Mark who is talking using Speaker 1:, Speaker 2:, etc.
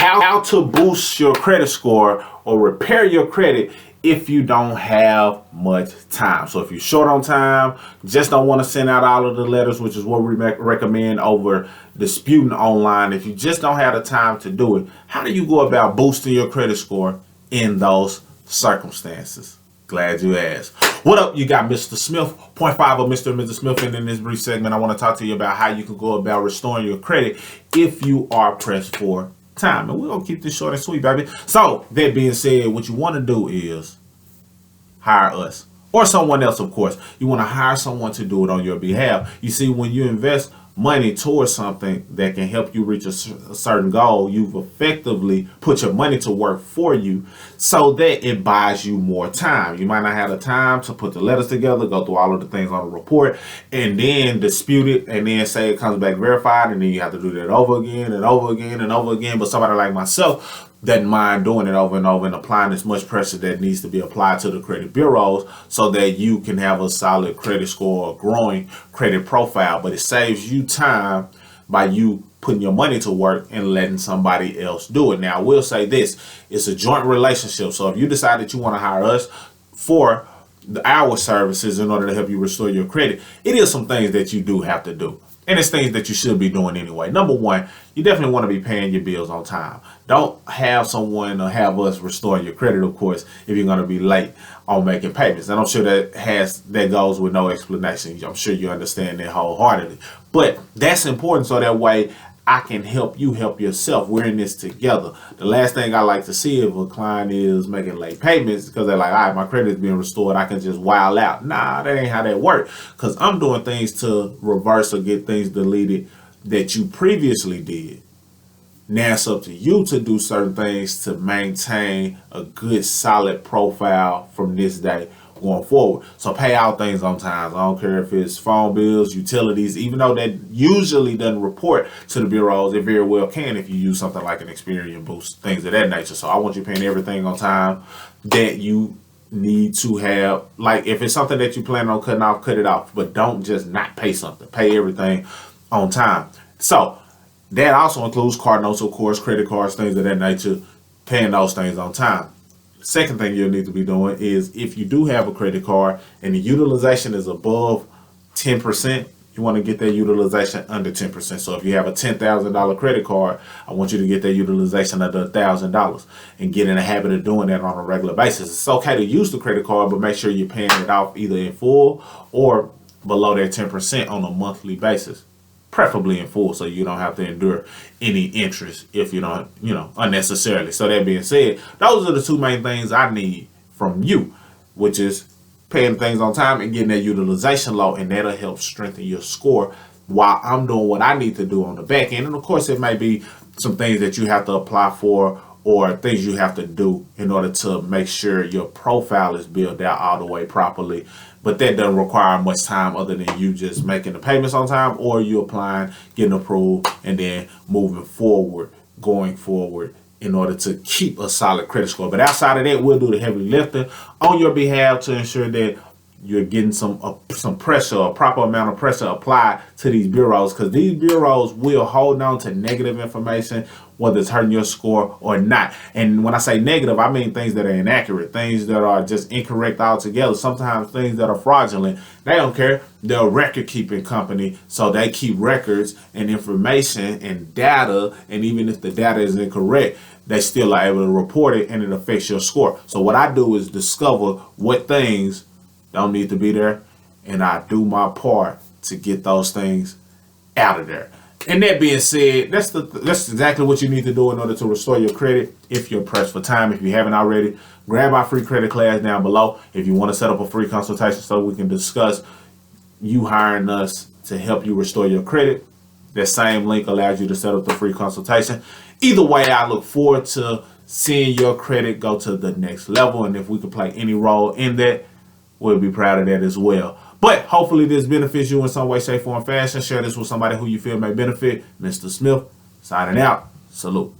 Speaker 1: how to boost your credit score or repair your credit if you don't have much time. So if you're short on time, just don't want to send out all of the letters, which is what we recommend over disputing online. If you just don't have the time to do it, how do you go about boosting your credit score in those circumstances? Glad you asked. What up? You got Mr. Smith, 0.5 of Mr. and Mrs. Smith. And in this brief segment, I want to talk to you about how you can go about restoring your credit if you are pressed for time. And we're going to keep this short and sweet, baby. So that being said, what you want to do is hire us or someone else. Of course, you want to hire someone to do it on your behalf. You see, when you invest money towards something that can help you reach a certain goal, you've effectively put your money to work for you so that it buys you more time. You might not have the time to put the letters together, go through all of the things on the report, and then dispute it, and then say it comes back verified, and then you have to do that over again and over again and over again. But somebody like myself doesn't mind doing it over and over and applying as much pressure that needs to be applied to the credit bureaus so that you can have a solid credit score or growing credit profile. But it saves you time by you putting your money to work and letting somebody else do it. Now, I will say this, it's a joint relationship. So if you decide that you want to hire us for our services in order to help you restore your credit, it is some things that you do have to do. And it's things that you should be doing anyway. Number one, you definitely want to be paying your bills on time. Don't have someone or have us restore your credit, of course, if you're going to be late on making payments. And I'm sure that goes with no explanation. I'm sure you understand that wholeheartedly. But that's important so that way I can help you help yourself. We're in this together. The last thing I like to see if a client is making late payments because they're like, all right, my credit is being restored, I can just wild out. Nah, that ain't how that works. Because I'm doing things to reverse or get things deleted that you previously did. Now it's up to you to do certain things to maintain a good, solid profile from this day going forward. So pay out things on time. I don't care if it's phone bills, utilities, even though that usually doesn't report to the bureaus, it very well can if you use something like an Experian Boost, things of that nature. So I want you paying everything on time that you need to have. Like if it's something that you plan on cutting off, cut it off, but don't just not pay something. Pay everything on time. So that also includes card notes, of course, credit cards, things of that nature, paying those things on time. Second thing you'll need to be doing is if you do have a credit card and the utilization is above 10%, you want to get that utilization under 10%. So if you have a $10,000 credit card, I want you to get that utilization under $1,000 and get in the habit of doing that on a regular basis. It's okay to use the credit card, but make sure you're paying it off either in full or below that 10% on a monthly basis. Preferably in full, so you don't have to endure any interest if you don't, unnecessarily. So that being said, those are the two main things I need from you, which is paying things on time and getting that utilization low, and that'll help strengthen your score while I'm doing what I need to do on the back end. And of course, it may be some things that you have to apply for or things you have to do in order to make sure your profile is built out all the way properly. But that doesn't require much time other than you just making the payments on time or you applying, getting approved, and then moving forward, going forward in order to keep a solid credit score. But outside of that, we'll do the heavy lifting on your behalf to ensure that you're getting some pressure, a proper amount of pressure applied to these bureaus, because these bureaus will hold on to negative information, whether it's hurting your score or not. And when I say negative, I mean things that are inaccurate, things that are just incorrect altogether, sometimes things that are fraudulent. They don't care. They're a record keeping company, so they keep records and information and data, and even if the data is incorrect, they still are able to report it and it affects your score. So what I do is discover what things don't need to be there, and I do my part to get those things out of there. And that being said, that's exactly what you need to do in order to restore your credit if you're pressed for time. If you haven't already, grab our free credit class down below if you want to set up a free consultation so we can discuss you hiring us to help you restore your credit. That same link allows you to set up the free consultation. Either way, I look forward to seeing your credit go to the next level, and if we can play any role in that, we'll be proud of that as well. But hopefully this benefits you in some way, shape, form, fashion. Share this with somebody who you feel may benefit. Mr. Smith, signing out. Salute.